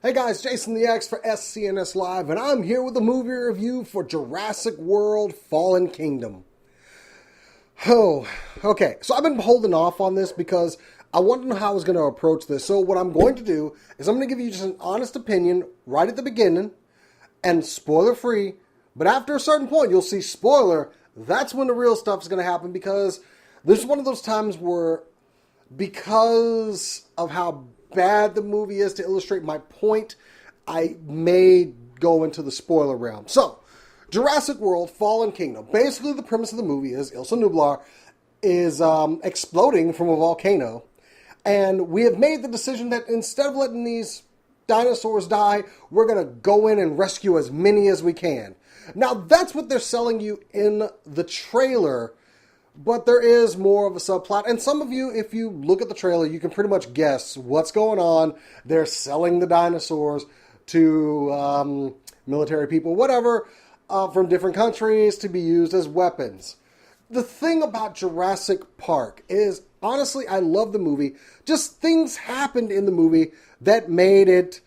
Hey guys, Jason the X for SCNS Live, and I'm here with a movie review for Jurassic World Fallen Kingdom. Oh, okay, so I've been holding off on this because I wanted to know how I was going to approach this. So what I'm going to do is I'm going to give you just an honest opinion right at the beginning, and spoiler free, but after a certain point you'll see spoiler, that's when the real stuff is going to happen, because this is one of those times where, because of how bad the movie is, to illustrate my point, I may go into the spoiler realm. So, Jurassic World Fallen Kingdom. Basically, the premise of the movie is Ilsa Nublar is exploding from a volcano, and we have made the decision that instead of letting these dinosaurs die, we're going to go in and rescue as many as we can. Now, that's what they're selling you in the trailer, but there is more of a subplot. And some of you, if you look at the trailer, you can pretty much guess what's going on. They're selling the dinosaurs to military people, whatever, from different countries to be used as weapons. The thing about Jurassic Park is, honestly, I love the movie. Just things happened in the movie that made it,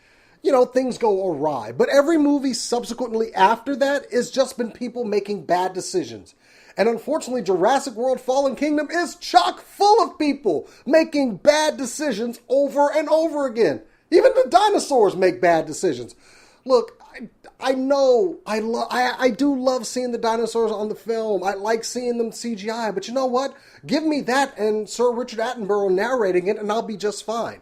things go awry. But every movie subsequently after that has just been people making bad decisions. And unfortunately, Jurassic World Fallen Kingdom is chock full of people making bad decisions over and over again. Even the dinosaurs make bad decisions. Look, I know, I do love seeing the dinosaurs on the film. I like seeing them CGI, but you know what? Give me that and Sir Richard Attenborough narrating it, and I'll be just fine.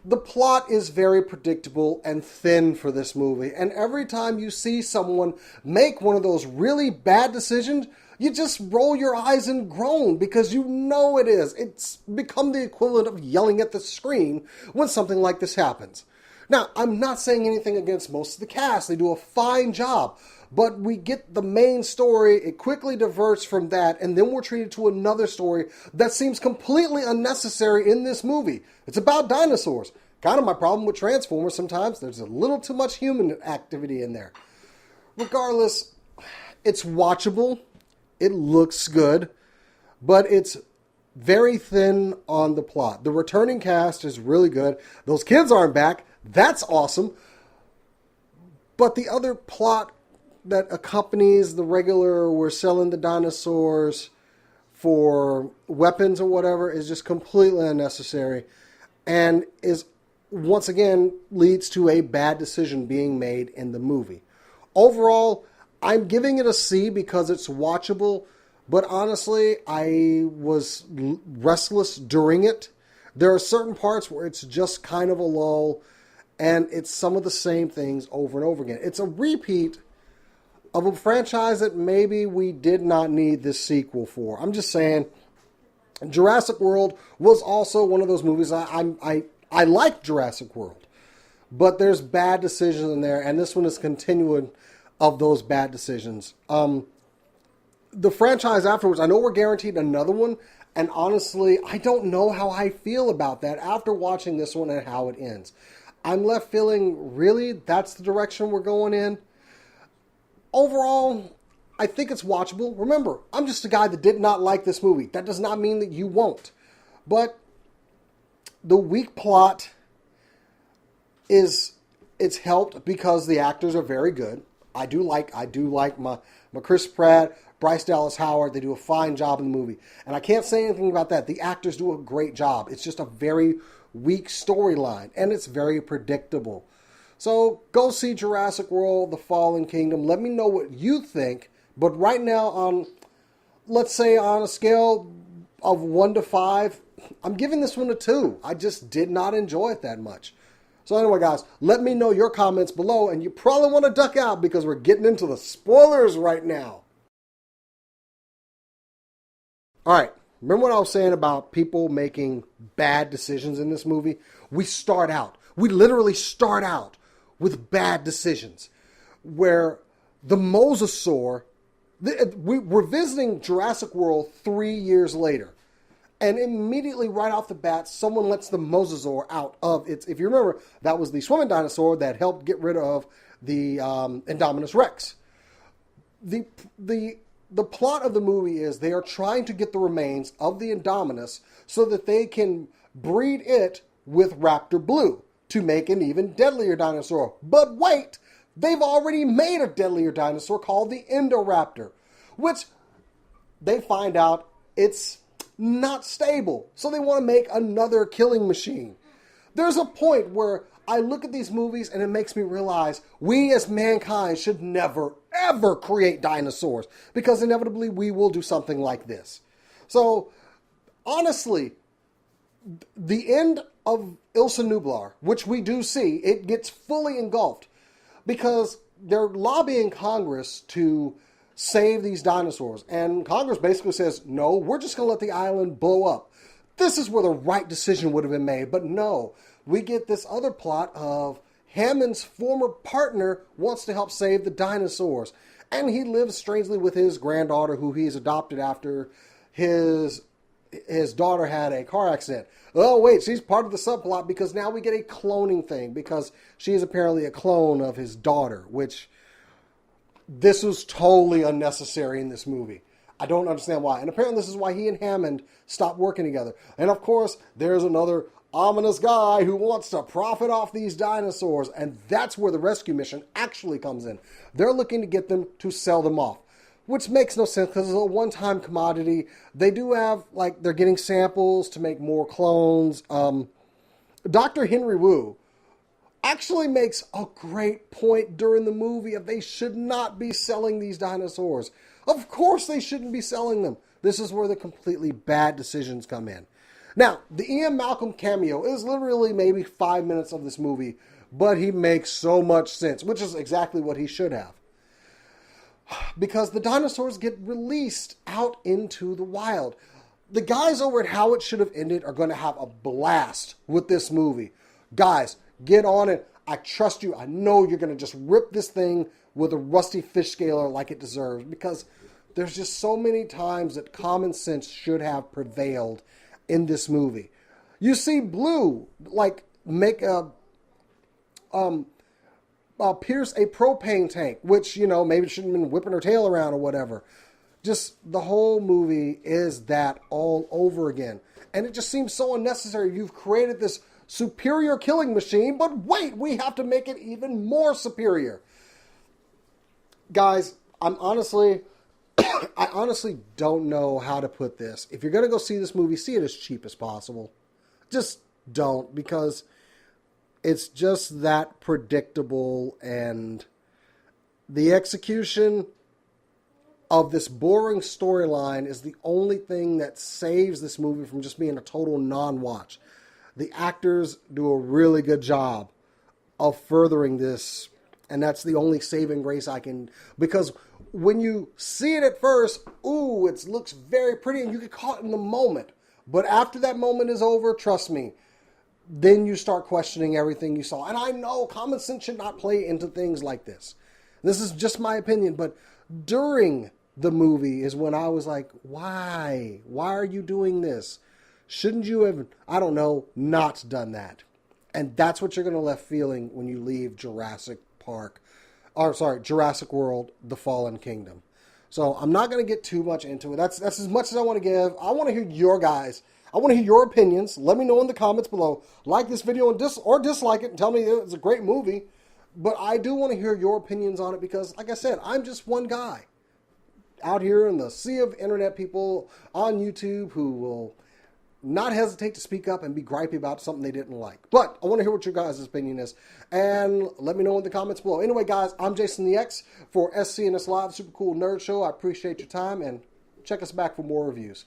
The plot is very predictable and thin for this movie, and every time you see someone make one of those really bad decisions, you just roll your eyes and groan, because you know it is. It's become the equivalent of yelling at the screen when something like this happens. Now, I'm not saying anything against most of the cast. They do a fine job. But we get the main story, it quickly diverts from that, and then we're treated to another story that seems completely unnecessary in this movie. It's about dinosaurs. Kind of my problem with Transformers sometimes. There's a little too much human activity in there. Regardless, it's watchable. It looks good, but it's very thin on the plot. The returning cast is really good. Those kids aren't back. That's awesome. But the other plot that accompanies the regular, we're selling the dinosaurs for weapons or whatever, is just completely unnecessary, and is, once again, leads to a bad decision being made in the movie. Overall, I'm giving it a C because it's watchable, but honestly, I was restless during it. There are certain parts where it's just kind of a lull, and it's some of the same things over and over again. It's a repeat of a franchise that maybe we did not need this sequel for. I'm just saying, Jurassic World was also one of those movies. I like Jurassic World, but there's bad decisions in there, and this one is continuing of those bad decisions. The franchise afterwards, I know we're guaranteed another one, and honestly, I don't know how I feel about that after watching this one and how it ends. I'm left feeling, really, that's the direction we're going in? Overall, I think it's watchable. Remember, I'm just a guy that did not like this movie. That does not mean that you won't. But the weak plot it's helped because the actors are very good. I do like my Chris Pratt, Bryce Dallas Howard. They do a fine job in the movie. And I can't say anything about that. The actors do a great job. It's just a very weak storyline, and it's very predictable. So go see Jurassic World, The Fallen Kingdom. Let me know what you think. But right now, let's say on a scale of 1 to 5, I'm giving this one a 2. I just did not enjoy it that much. So anyway, guys, let me know your comments below, and you probably want to duck out because we're getting into the spoilers right now. All right, remember what I was saying about people making bad decisions in this movie? We literally start out with bad decisions, where the mosasaur, we're visiting Jurassic World 3 years later. And immediately right off the bat, someone lets the mosasaur out of its... If you remember, that was the swimming dinosaur that helped get rid of the Indominus Rex. The plot of the movie is they are trying to get the remains of the Indominus so that they can breed it with Raptor Blue. to make an even deadlier dinosaur. But wait, they've already made a deadlier dinosaur called the Indoraptor, which they find out it's not stable. So they want to make another killing machine. There's a point where I look at these movies and it makes me realize we as mankind should never, ever create dinosaurs, because inevitably we will do something like this. So, honestly, the end of Ilsa Nublar, which we do see, it gets fully engulfed because they're lobbying Congress to save these dinosaurs. And Congress basically says, no, we're just going to let the island blow up. This is where the right decision would have been made. But no, we get this other plot of Hammond's former partner wants to help save the dinosaurs. And he lives strangely with his granddaughter, who he's adopted after his daughter had a car accident. Oh, wait, she's part of the subplot because now we get a cloning thing because she is apparently a clone of his daughter, which this was totally unnecessary in this movie. I don't understand why. And apparently this is why he and Hammond stopped working together. And of course, there's another ominous guy who wants to profit off these dinosaurs. And that's where the rescue mission actually comes in. They're looking to get them to sell them off, which makes no sense because it's a one-time commodity. They do have, like, they're getting samples to make more clones. Dr. Henry Wu actually makes a great point during the movie of they should not be selling these dinosaurs. Of course they shouldn't be selling them. This is where the completely bad decisions come in. Now, the Ian Malcolm cameo is literally maybe 5 minutes of this movie, but he makes so much sense, which is exactly what he should have. Because the dinosaurs get released out into the wild. The guys over at How It Should Have Ended are going to have a blast with this movie. Guys, get on it. I trust you. I know you're going to just rip this thing with a rusty fish scaler like it deserves, because there's just so many times that common sense should have prevailed in this movie. You see Blue, like, make a pierce a propane tank, which, you know, maybe shouldn't have been whipping her tail around or whatever. Just the whole movie is that all over again. And it just seems so unnecessary. You've created this superior killing machine, but wait, we have to make it even more superior. Guys, I honestly don't know how to put this. If you're going to go see this movie, see it as cheap as possible. Just don't, because it's just that predictable, and the execution of this boring storyline is the only thing that saves this movie from just being a total non-watch. The actors do a really good job of furthering this, and that's the only saving grace I can, because when you see it at first, ooh, it looks very pretty and you get caught in the moment. But after that moment is over, trust me, then you start questioning everything you saw. And I know common sense should not play into things like this. This is just my opinion, but during the movie is when I was like, why? Why are you doing this? Shouldn't you have, I don't know, not done that? And that's what you're going to left feeling when you leave Jurassic World, The Fallen Kingdom. So I'm not going to get too much into it. That's as much as I want to give. I want to hear your guys. I want to hear your opinions. Let me know in the comments below. Like this video or dislike it and tell me it's a great movie. But I do want to hear your opinions on it because, like I said, I'm just one guy out here in the sea of internet people on YouTube who will not hesitate to speak up and be gripey about something they didn't like. But I want to hear what your guys' opinion is. And let me know in the comments below. Anyway, guys, I'm Jason the X for SCNS Live, Super Cool Nerd Show. I appreciate your time, and check us back for more reviews.